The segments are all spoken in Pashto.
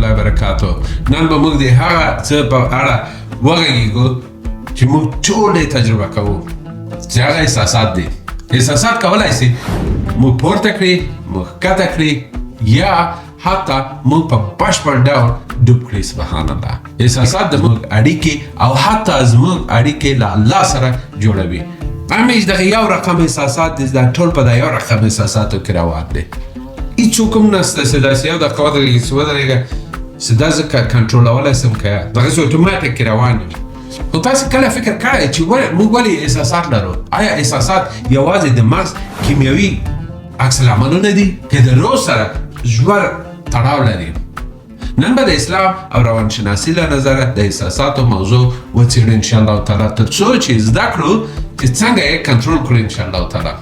الله وبرکاتو. نن به موږ د هغه څه په اړه وغږیږو چې موږ ټول یې تجربه کوو چې هغه احساسات دي. احساسات کولی شي موږ پورته کړي، موږ ښکته کړي یا حتی موږ په بشپړ ډول ډوب کړي. سبحان الله. احساسات د موږ اړیکې او حتی زموږ اړیکې له الله سره جوړوي. همیش دغه یو رقم احساسات دي، دا ټول په دا یو رقم احساساتو کې روان دي. هیڅوک هم نشته چې داسې یو دقیقه ودرېږي چې ودرېږه چې دا زه کنټرولولی شم که دغسې اتوماتیک کې روان وي. خو تاسې کله فکر کړی چې موږ ولې احساسات لرو؟ آیا احساسات یوازې د مغز کیمیاوي عکس العملونه دي که د روح سره ژور تړاو لري؟ نن به د اسلام او روانشناسي له نظره د احساساتو موضوع وڅېړو انشاءالله تعالی، تر څو چې زده کړو چې څنګه یې کنټرول کړو انشاءالله تعالی.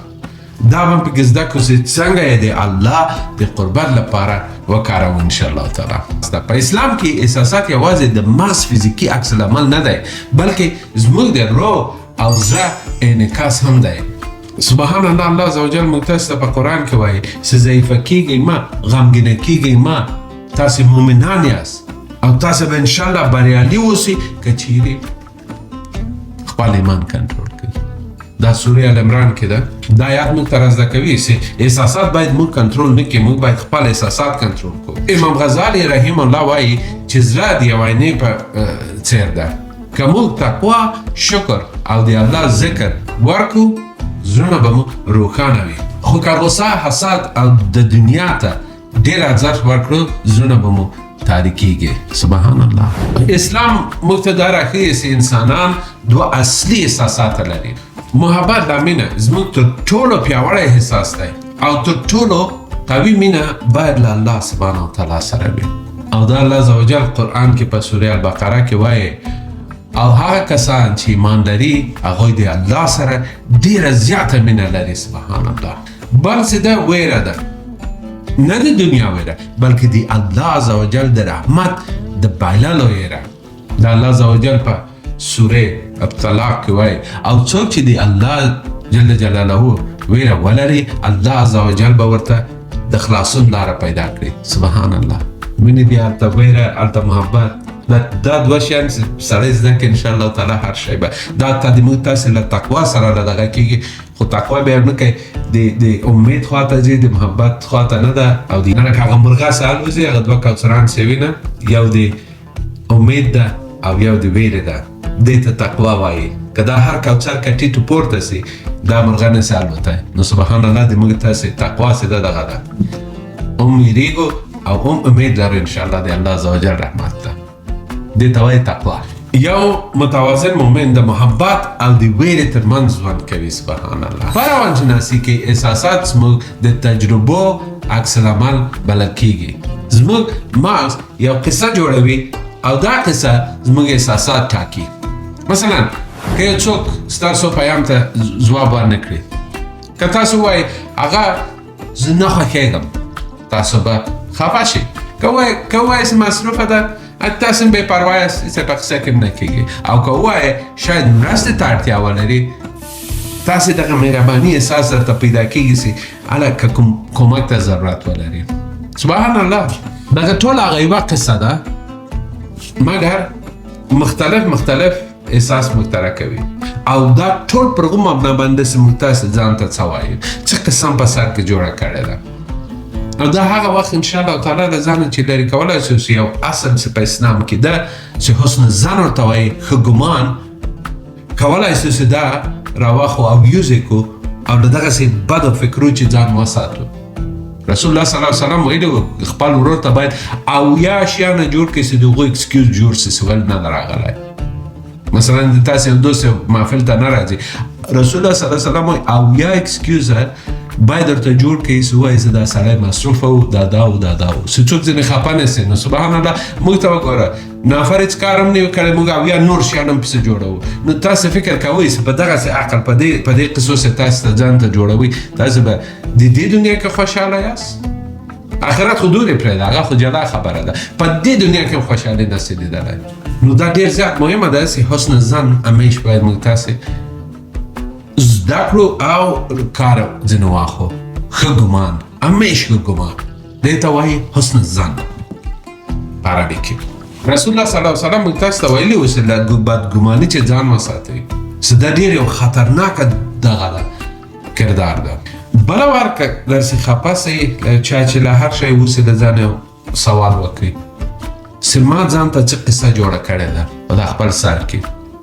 دا به پکې زده کړو چې څنګه یې د الله د قربت لپاره وکاروو انشاءالله تعالی. په اسلام کې احساسات یوازې د مغز فزیکي عکس العمل نه دی، بلکې زموږ د روح او زړه انعکاس هم دی. سبحان الله. الله عزوجل موږ تاسو ته په قرآن کې وایي چې ضعیفه کیږئ مه، غمګینه کیږئ مه، تاسې مؤمنان یاست او تاسې به انشاءالله بریالي اوسئ که چیرې خپل ایمان کنټرول کړئ. دا سوره ال عمران کې ده. دا آیات موږ ته رازده کوي چې احساسات باید موږ کنټرول نه کړي، موږ باید خپل احساسات کنټرول کړو. امام غزالي رحم الله وایي چې زړه د یو عینې په څېر ده. که موږ تقوا، شکر او د الله ذکر ورکړو، زړونه به مو روښانه وي. خو که غصه، حسد او د دنیا ته ډېر ارزښت ورکړو، زړونه به مو تاریکیږي. سبحان الله. اسلام موږ ته دا راښیي چې انسانان دوه اصلي احساسات لري. محبت او مینه زموږ تر ټولو پیاوړی احساس دی او تر ټولو قوي مینه باید له الله سبحانه وتعالی سره وي. او دا الله عزوجل قرآن کې په سوره البقره کې وایي او هغه کسان چې ایمان لري هغوی د الله سره ډېره زیاته مینه لري. سبحان الله. بل څه ده؟ ویره ده. نه د دنیا ویره، بلکې د الله عزوجل د رحمت د بایللو ویره. د الله عزوجل په سوره طلوع کې وایي او څوک چې د الله جل جلاله ویره ولري، الله عزوجل به ورته د خلاصون لاره پیدا کړي. سبحان الله. مینې دي، هلته ویره، هلته محبت. دا دوه شیان سړی زده کړي انشاءالله تعالی هر شی به دا ته د موږ تاسې له تقوا سره له دغه کېږي. خو تقوا بیا نه کوي، د امید خواته ځي، د محبت خواته نه ده. او د لکه هغه مرغه سهال وځي، هغه دوه کوثران سوینه، یو د امید ده او یو د ویرې ده. دې ته تقوا وایي. که دا هر کوثر که ټیټو پورته سي، دا مرغه نه سي الوتی. نو سبحان الله د موږ تاسې تقوا چې ده دغه ده، هم ویرېږو او هم امید لرو انشاءالله د الله عزوجل رحمت ده. دې ته وایي تقوا. یو متوازن مؤمن د محبت او د ویرې ترمنځ ژوند کوي. سبحان الله. په روانشناسي کې احساسات زموږ د تجربو عکس العمل بلل کیږي. زموږ مغز یو قصه جوړوي او دا قصه زموږ احساسات ټاکي. مثلا که یو څوک ستاسو پیام ته ځواب ورنه کړي، که تاسو وایئ هغه زه نه خوښېږم، تاسو به خفه شئ. که وایئ چې مصروفه ده، تاسو بې پروا یاست، هېڅ په قصه کې نه کېږي. او که ووایئ شاید مرستې ته اړتیا ولري، تاسې دغه مهرباني احساس درته پیدا کېږي چې هله که کومک ته ضرورت ولري. سبحان الله. دغه ټول هغه یوه قصه ده، مګر مختلف احساس موږ ته راکوي. او دا ټول پر کومه مبنا باندې چې موږ تاسې ځان ته څه وایو، څه قسم په سر کې جوړه کړې ده. او دا هغه وخت انشاءالله تعالی له ځانه چې لرې کولی شو چې یو اصل چې په اسلام کې ده چې حسن ظن ورته وایي، ښه ګمان کولی شو چې دا راواخو او یوزې کړو او له دغسې بدو فکرو چې ځان وساتو. رسول الله صلی الله علیه وسلم ویلي وو خپل ورور ته باید اویا شیانه جوړ کړي چې د هغوی اکسکیوز جوړ شي چې ولې نه ده راغلی. مثلا د تاسې یو دوست محفل ته نه راځي، رسول الله صلی الله علیه وسلم وایي اویا اکسکیوزه باید ورته جوړ کړي چې ووایي چې دا سړی مصروفه و، دا و چې څوک ځینې خفه نه سي. نو سبحان الله موږ ته وګوره نافر هېڅ کار هم نه وي کړی، موږ اویا نور شیان هم پسې جوړوو. نو تاسې فکر کوئ چې په دغسې عقل په دې قصو چې تاسې ته ځان ته جوړوئ، تاسې به د دې دنیا کې خوشحاله یاست. آخرت خو دورې پرېږده، هغه خو جلا خبره ده. په دې دنیا کې هم خوشحالي نسې لیدلی. نو دا ډېر زیات مهمه ده چې حسن ظن همیش باید موږ تاسې زده کړو او کار ځینې واخلو. ښه ګمان، همیش ښه ګمان، دې ته وایي حسن ظن. په عربي کې. رسول الله صلی الله علیه وسلم موږ تاسو ته ویلي و چې له بدګماني چې ځان وساتئ، چې دا ډېر یو خطرناکه دغه ده کردار ده. بله وار که درسې خفه سئ چا چې له هر شی اوسې د ځان یو سوال وکړئ چې ما ځان ته څه قصه جوړه کړې ده په دا خپل سر کې.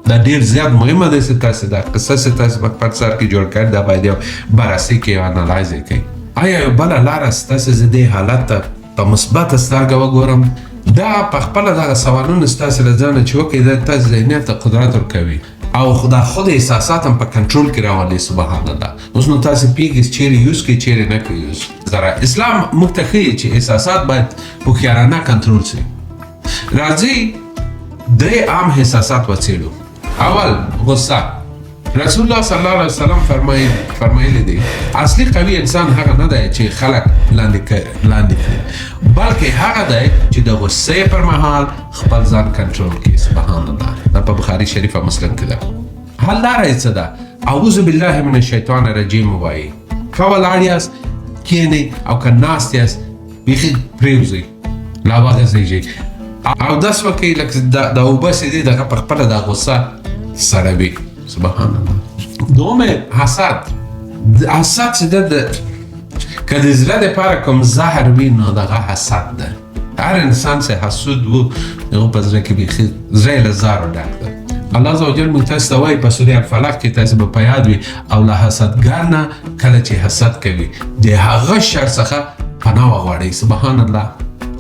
دا ډېر زیات مهمه ده چې تاسې دا قصه چې تاسې په خپل سر کې جوړ کړې دا باید یو بررسي کوئ او انالایز یې کوئ. آیا یو بله لاره ستاسې زه دې حالت ته په مثبته سترګه وګورم؟ دا په خپله دغه سوالونه ستاسې له ځانه چې وکړئ دا تاسې ذهنیت ته قدرت ورکوي او خود احساسات هم په کنټرول کې راولي. سبحان الله. اوس نو تاسې پوهېږئ چیرې یوز کوئ چیرې نه کوئ یوز. اسلام موږ ته ښیي چې احساسات باید هوښیارانه کنټرول شي. راځئ 3 عام احساسات وڅېړو. اول غصه. رسول الله صلی الله علیه وسلم فرمایلی دی اصلي قوي انسان هغه نه دی چې خلک لاندې کړي، بلکې هغه دی چې د غصې پر مهال خپل ځان کنټرول کړي. سبحان الله. دا په بخاري شریف او مسلم کې ده. حل لاره یې څه ده؟ اعوذ بالله من الشیطان الرجیم ووایي. ښه ولاړ یاست کښېنئ او که ناست یاست بیخي پرېوځئ لا وغځېږئ او داسې وکړئ لکه د اوبه چې دی دغه په خپله دا غصه سړوي. سبحان الله. دومره حسد. حسد چې ده که د زړه دپاره کوم زهر وي نو دغه حسد ده. هر انسان چې حسود و هغه په زړه کې بیخي زړه یې له زهرو ډک ده. الله عز وجل موږ تاسو ته وایي په سورې الفلق کې تاسو به په یاد وي او له حسدګر نه کله چې حسد کوي د هغه شر څخه پناه وغواړئ. سبحان الله.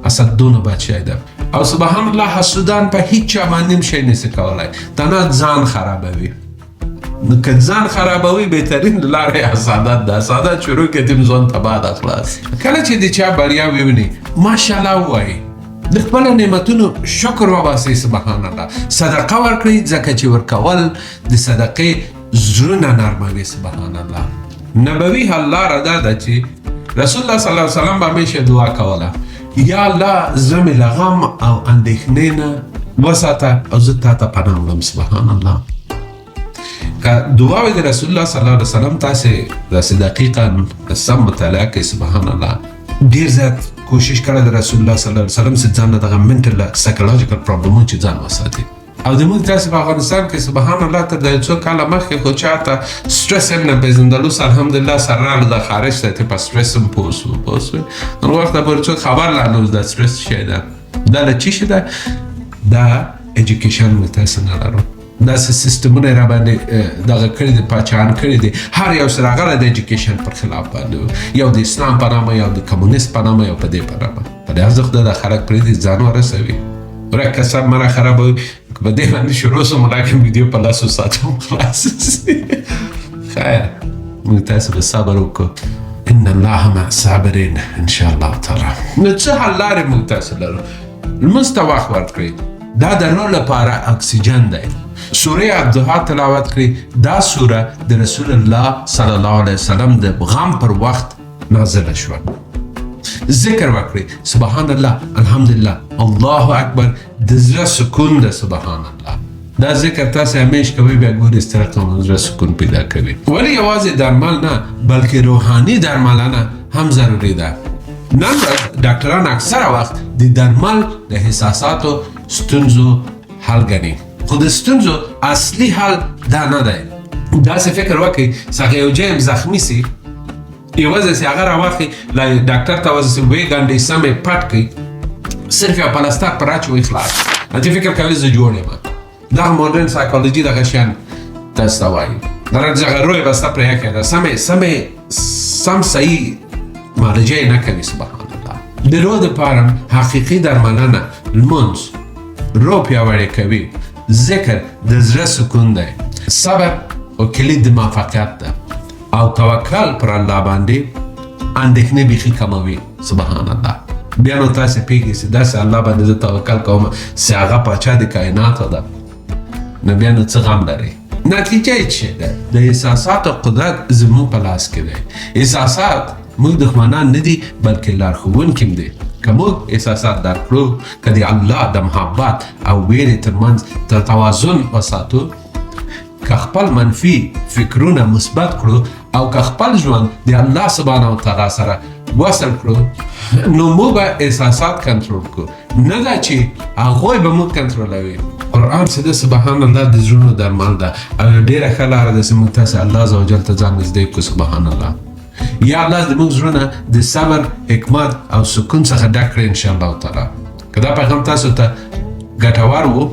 حسد دونه بد شی ده او سبحان الله حسودان په هیڅ چا باندې هم شی نشي کولی. تنها ځان خرابوي. نو که ځان خرابوي بهترین لاره یې حسادت ده. حسادت شروع کړي تم ژوند تباه ده خلاص. کله چې د چا بریا وویني ماشاءالله ووایي، د خپلو نعمتونو شکر وباسئ. سبحان الله. صدقه ورکړئ ځکه چې ورکول د صدقې زړونه نرموي. سبحان الله. نبوي حل لاره دا ده چې رسول الله صلی الله علیه وسلم به همیشه دعا کوله، یا الله زړه مې له غم او اندېښنې نه وساته او زه تا ته پناه وړم. سبحان الله. که دعاوې د رسول الله صلی الله علیه وسلم تاسې داسې دقیقا سم مطالعه کوئ. سبحان الله. ډېر زیات کوشش کړی د رسول الله صلی الله علیه وسلم چې ځان له دغه منټل سایکولوژیکل پرابلمونو چې ځان وساتي. او د موږ تاسې په افغانستان کې سبحان الله تر د څو کاله مخکې خو چاته سټرس هم نه پېژندلو الحمدلله سره راغله د خارج ته په سټرس هم پوه شو. نن وخته پورې څوک خبر لا نه د سټرس شی ده. دا له څه شي ده؟ دا ایجوکیشن موږ تاسې نه لرو. داسې سیستمونه یې راباندې دغه کړي دي، پاچاهان کړي دي. هر یو سره راغلی د ایجوکیشن پر خلاف باندې، یو د اسلام په نامه، یو د کمونیست په نامه، یو په دې په نامه. په دې ارزښت ده خلک پرېږدي ځان ورسوي. ورک کسب منه خرابوي. که په دې باندې شروع شو ملاکم ویډیو په لاسو ساعتو خلاص شي. خیر موږ تاسو به صبر وکړو. ان الله مع الصابرین ان شاء الله تعالی. نو څه حل لارې موږ تاسو لرو؟ لمونځ ته وخت ورکړئ. دا د روح لپاره اکسیجن دی. سوره الضحا تلاوت کړئ. دا سوره د رسول الله صلی الله علیه وسلم د غم پر وخت نازله شوه. ذکر وکړئ. سبحان الله، الحمدلله، الله اکبر. د زړه سکون ده. سبحان الله. دا ذکر تاسې همیش کوئ بیا ګورئ استراحت زړه سکون پیدا کوي. ولې یوازې درمل نه بلکې روحاني درملنه هم ضروري ده. نن ورځ ډاکټران اکثره وخت د درمل د احساساتو ستونزو حل ګڼي، خو د ستونزو اصلي حل دا نه دی. داسې فکر وکړئ چې یو ځای زخمي سي، یوازې چې هغه راواخلئ ډاکټر ته ورسئ ویې ګنډئ سمې پټ کړئ، صرف یو پلاستر پر اچوئ خلاص. ته فکر کوئ زه جوړ یم. دغه مدرن سایکولوژي دغه شیان تاسو ته وایي. در هغه روی به ستا پرې ایښې ده، سم صحیح معالجه یې نه کوي. سبحان الله. د روح دپاره حقیقي درملنه لمونځ روح پیاوړی کوي. ذکر د زړه سکون دی. صبر او کلید د موفقیت ده. او توکل پر الله باندې اندېښنې بیخي کموي. سبحان الله. بیا نو تاسې پوهېږئ چې داسې الله باندې زه توکل کوم چې هغه پاچا د کائناتو ده، نو بیا نو څه غم لرئ؟ نتیجه یې څه ده؟ د احساساتو قدرت زموږ په لاس کې دی. احساسات موږ دښمنان نه دي بلکې لارښوونکي هم دي. که موږ احساسات درک کړو، که د الله د محبت او ویرې ترمنځ توازن وساتو، که خپل منفي فکرونه مثبت کړو او که خپل ژوند د الله سبحانه وتعالی سره وصل کړو نو موږ به احساسات کنټرول کړو نه دا چې هغوی به موږ کنټرولوي. قرآن چې ده سبحان الله د زړونو درمل ده او ډېره ښه لاره ده چې موږ تاسې الله عز وجل ته ځان نږدې کړو. سبحان الله. یا الله زموږ زړونه د صبر حکمت او سکون څخه ډک کړي انشاءالله تعالی. که دا پیغام تاسو ته ګټور و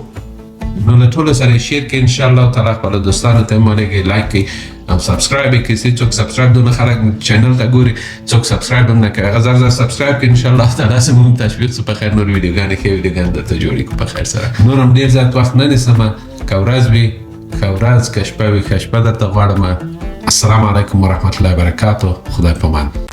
نو له ټولو سره یې شیر کړئ انشاءالله تعالی. خپلو دوستانو ته یې مالېږئ، لایک کړئ او سبسکرایب یې کړئ. څوک سبسکرایب دونه خلک چینل ته ګوري، څوک سبسکرایب هم نه کوي. هغه زر سبسکرایب کړئ انشاءالله تعالی. زموږ تشویق څه په خیر نور ویډیوګانې ښې ویډیوګانې درته جوړې کړو په خیر سره. نور هم ډېر زیات وخت نه نیسمه. که ورځ وي ښه ورځ، که شپه وي ښه شپه درته غواړم. السلام علیکم ورحمة الله وبرکاتو. خدای پامان.